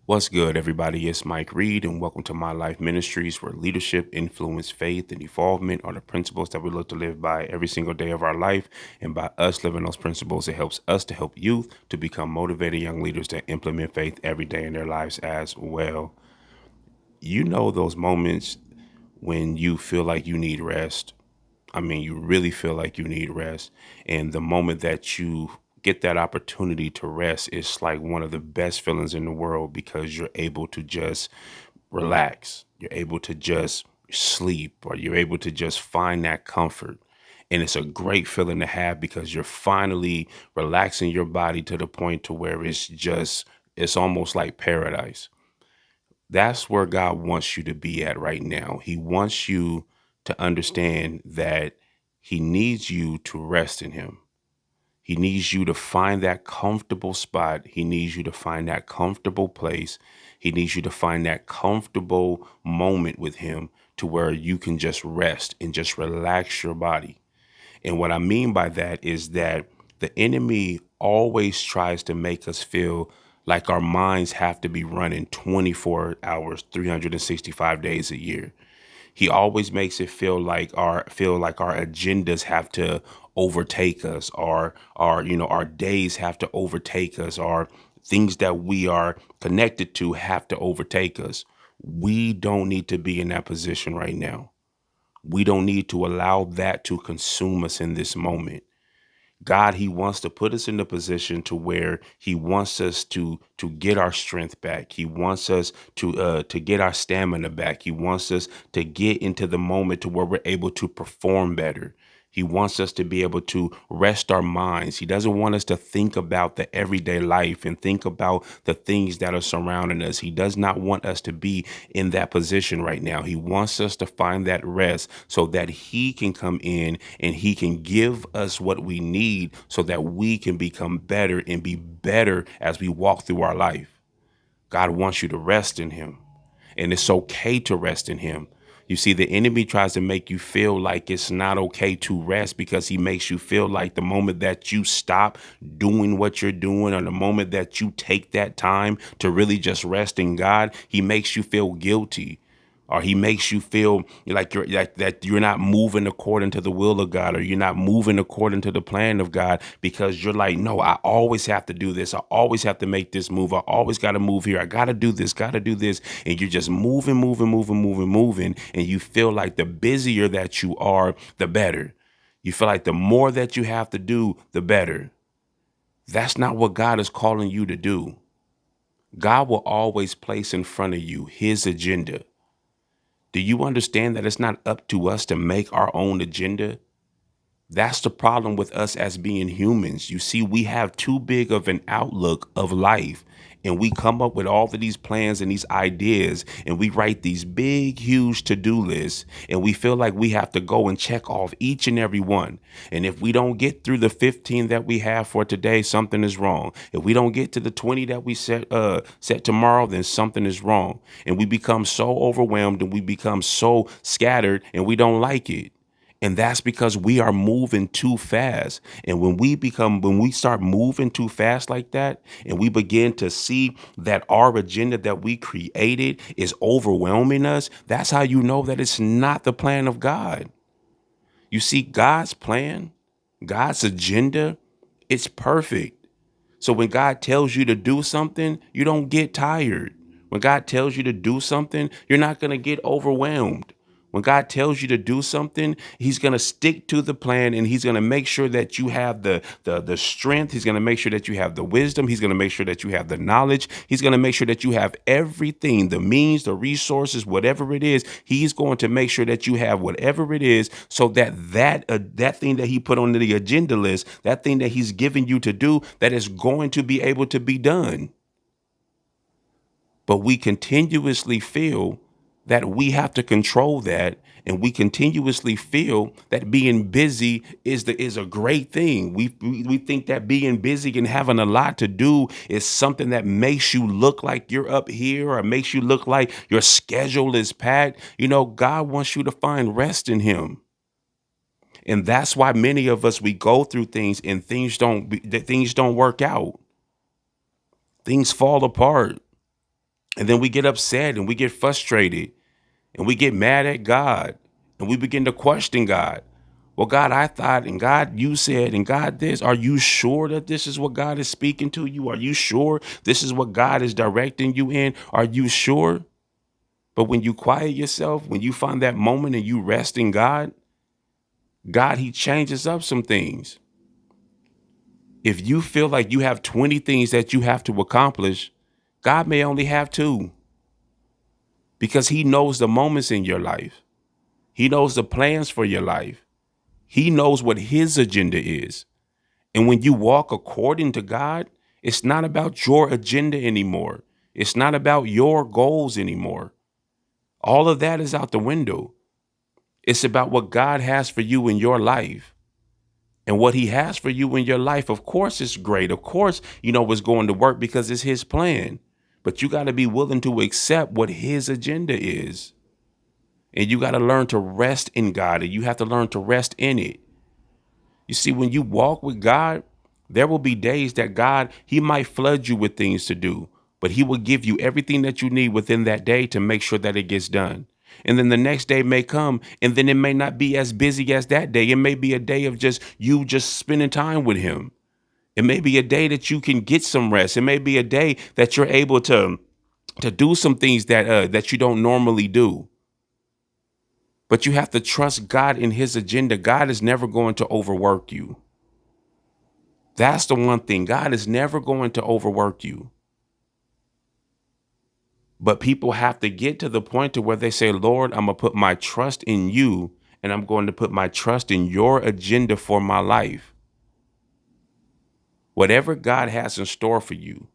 What's good, everybody? It's Mike Reed, and welcome to My Life Ministries, where leadership, influence, faith, and evolvement are the principles that we look to live by every single day of our life. And by us living those principles, it helps us to help youth to become motivated young leaders that implement faith every day in their lives as well. You know, those moments when you feel like you need rest. I mean, you really feel like you need rest. And the moment that you get that opportunity to rest, it's like one of the best feelings in the world because you're able to just relax. You're able to just sleep, or you're able to just find that comfort. And it's a great feeling to have because you're finally relaxing your body to the point to where it's almost like paradise. That's where God wants you to be at right now. He wants you to understand that he needs you to rest in him. He needs you to find that comfortable spot. He needs you to find that comfortable place. He needs you to find that comfortable moment with him to where you can just rest and just relax your body. And what I mean by that is that the enemy always tries to make us feel like our minds have to be running 24 hours, 365 days a year. He always makes it feel like our agendas have to overtake us, or our days have to overtake us, or things that we are connected to have to overtake us. We don't need to be in that position right now. We don't need to allow that to consume us in this moment. God, he wants to put us in the position to where he wants us to get our strength back. He wants us to get our stamina back. He wants us to get into the moment to where we're able to perform better. He wants us to be able to rest our minds. He doesn't want us to think about the everyday life and think about the things that are surrounding us. He does not want us to be in that position right now. He wants us to find that rest so that he can come in and he can give us what we need so that we can become better and be better as we walk through our life. God wants you to rest in him, and it's okay to rest in him. You see, the enemy tries to make you feel like it's not okay to rest because he makes you feel like the moment that you stop doing what you're doing, or the moment that you take that time to really just rest in God, he makes you feel guilty, or he makes you feel like you're not moving according to the will of God, or you're not moving according to the plan of God, because you're like, no, I always have to do this. I always have to make this move. I always got to move here. I got to do this, got to do this. And you're just moving, moving, moving, moving, moving. And you feel like the busier that you are, the better. You feel like the more that you have to do, the better. That's not what God is calling you to do. God will always place in front of you his agenda. Do you understand that it's not up to us to make our own agenda? That's the problem with us as being humans. You see, we have too big of an outlook of life, and we come up with all of these plans and these ideas, and we write these big, huge to-do lists, and we feel like we have to go and check off each and every one. And if we don't get through the 15 that we have for today, something is wrong. If we don't get to the 20 that we set tomorrow, then something is wrong. And we become so overwhelmed, and we become so scattered, and we don't like it. And that's because we are moving too fast. And when we start moving too fast like that, and we begin to see that our agenda that we created is overwhelming us, that's how you know that it's not the plan of God. You see, God's plan, God's agenda, it's perfect. So when God tells you to do something, you don't get tired. When God tells you to do something, you're not going to get overwhelmed. When God tells you to do something, he's going to stick to the plan, and he's going to make sure that you have the strength. He's going to make sure that you have the wisdom. He's going to make sure that you have the knowledge. He's going to make sure that you have everything, the means, the resources, whatever it is. He's going to make sure that you have whatever it is, so that that thing that he put on the agenda list, that thing that he's given you to do, that is going to be able to be done. But we continuously feel that we have to control that, and we continuously feel that being busy is a great thing. We think that being busy and having a lot to do is something that makes you look like you're up here, or makes you look like your schedule is packed. You know, God wants you to find rest in him. And that's why many of us, we go through things, and things don't work out. Things fall apart. And then we get upset and we get frustrated and we get mad at God and we begin to question God. Well, God, I thought, and God, you said, and God, this. Are you sure that this is what God is speaking to you? Are you sure this is what God is directing you in? Are you sure? But when you quiet yourself, when you find that moment and you rest in God, He changes up some things. If you feel like you have 20 things that you have to accomplish, God may only have 2 because He knows the moments in your life. He knows the plans for your life. He knows what His agenda is. And when you walk according to God, it's not about your agenda anymore. It's not about your goals anymore. All of that is out the window. It's about what God has for you in your life. And what He has for you in your life, of course, is great. Of course, it's going to work because it's His plan. But you got to be willing to accept what His agenda is. And you got to learn to rest in God, and you have to learn to rest in it. You see, when you walk with God, there will be days that God, He might flood you with things to do, but He will give you everything that you need within that day to make sure that it gets done. And then the next day may come, and then it may not be as busy as that day. It may be a day of just you just spending time with Him. It may be a day that you can get some rest. It may be a day that you're able to do some things that you don't normally do. But you have to trust God in His agenda. God is never going to overwork you. That's the one thing. God is never going to overwork you. But people have to get to the point to where they say, Lord, I'm going to put my trust in you, and I'm going to put my trust in your agenda for my life. Whatever God has in store for you,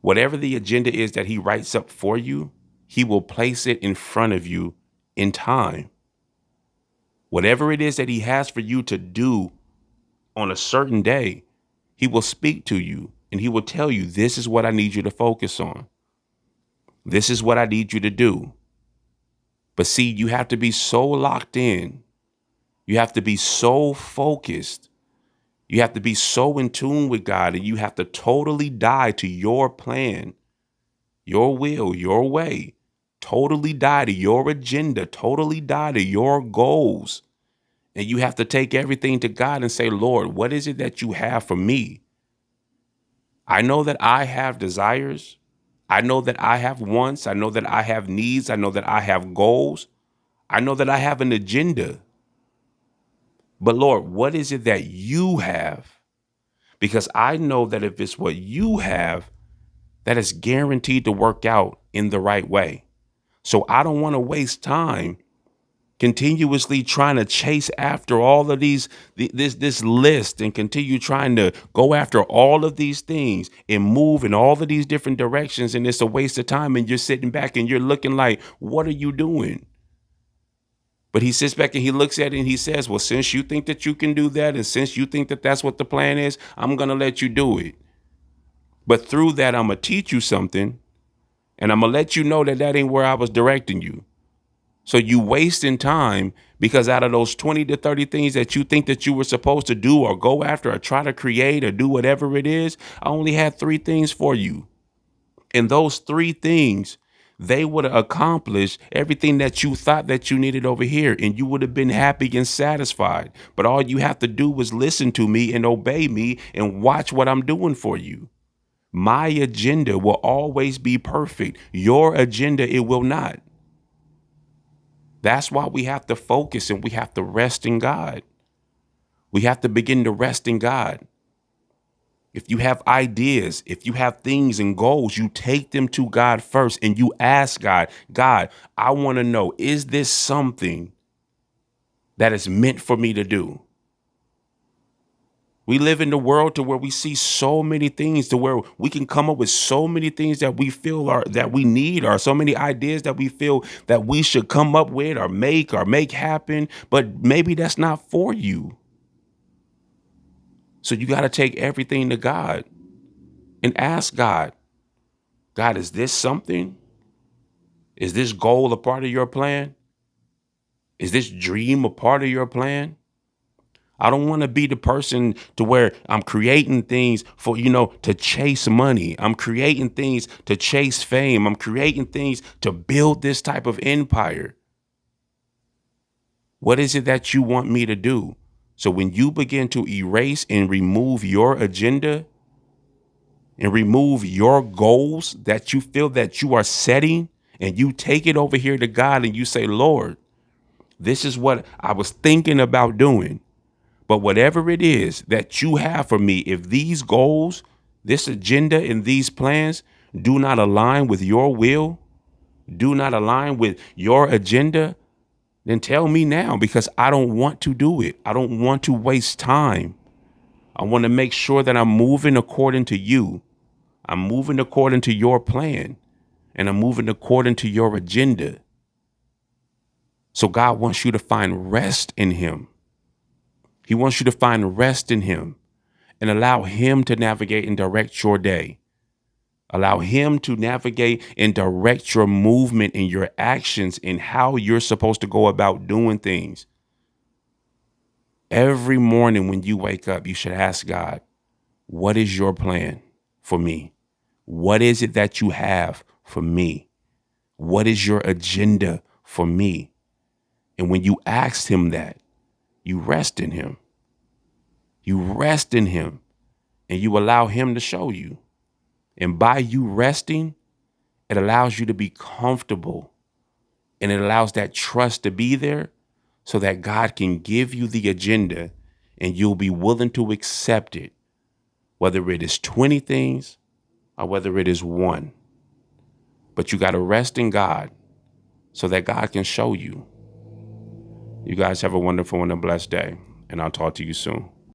whatever the agenda is that He writes up for you, He will place it in front of you in time. Whatever it is that He has for you to do on a certain day, He will speak to you and He will tell you, this is what I need you to focus on. This is what I need you to do. But see, you have to be so locked in. You have to be so focused. You have to be so in tune with God, and you have to totally die to your plan, your will, your way. Totally die to your agenda. Totally die to your goals. And you have to take everything to God and say, Lord, what is it that you have for me? I know that I have desires. I know that I have wants. I know that I have needs. I know that I have goals. I know that I have an agenda. But Lord, what is it that you have? Because I know that if it's what you have, that is guaranteed to work out in the right way. So I don't want to waste time continuously trying to chase after all of this list and continue trying to go after all of these things and move in all of these different directions. And it's a waste of time. And you're sitting back and you're looking like, what are you doing? But He sits back and He looks at it and He says, well, since you think that you can do that, and since you think that that's what the plan is, I'm going to let you do it. But through that, I'm going to teach you something, and I'm going to let you know that that ain't where I was directing you. So you wasting time because out of those 20 to 30 things that you think that you were supposed to do or go after or try to create or do whatever it is, I only had 3 things for you. And those 3 things, they would have accomplished everything that you thought that you needed over here, and you would have been happy and satisfied. But all you have to do was listen to me and obey me and watch what I'm doing for you. My agenda will always be perfect. Your agenda, it will not. That's why we have to focus and we have to rest in God. We have to begin to rest in God. If you have ideas, if you have things and goals, you take them to God first and you ask God, God, I want to know, is this something that is meant for me to do? We live in the world to where we see so many things to where we can come up with so many things that we feel are that we need, or so many ideas that we feel that we should come up with or make happen. But maybe that's not for you. So you got to take everything to God and ask God, God, is this something? Is this goal a part of your plan? Is this dream a part of your plan? I don't want to be the person to where I'm creating things for, to chase money. I'm creating things to chase fame. I'm creating things to build this type of empire. What is it that you want me to do? So when you begin to erase and remove your agenda and remove your goals that you feel that you are setting, and you take it over here to God and you say, Lord, this is what I was thinking about doing. But whatever it is that you have for me, if these goals, this agenda, and these plans do not align with your will, do not align with your agenda, then tell me now, because I don't want to do it. I don't want to waste time. I want to make sure that I'm moving according to you. I'm moving according to your plan, and I'm moving according to your agenda. So God wants you to find rest in him. He wants you to find rest in him and allow him to navigate and direct your day. Allow him to navigate and direct your movement and your actions and how you're supposed to go about doing things. Every morning when you wake up, you should ask God, what is your plan for me? What is it that you have for me? What is your agenda for me? And when you ask him that, you rest in him. You rest in him and you allow him to show you. And by you resting, it allows you to be comfortable, and it allows that trust to be there so that God can give you the agenda and you'll be willing to accept it, whether it is 20 things or whether it is one. But you got to rest in God so that God can show you. You guys have a wonderful and a blessed day, and I'll talk to you soon.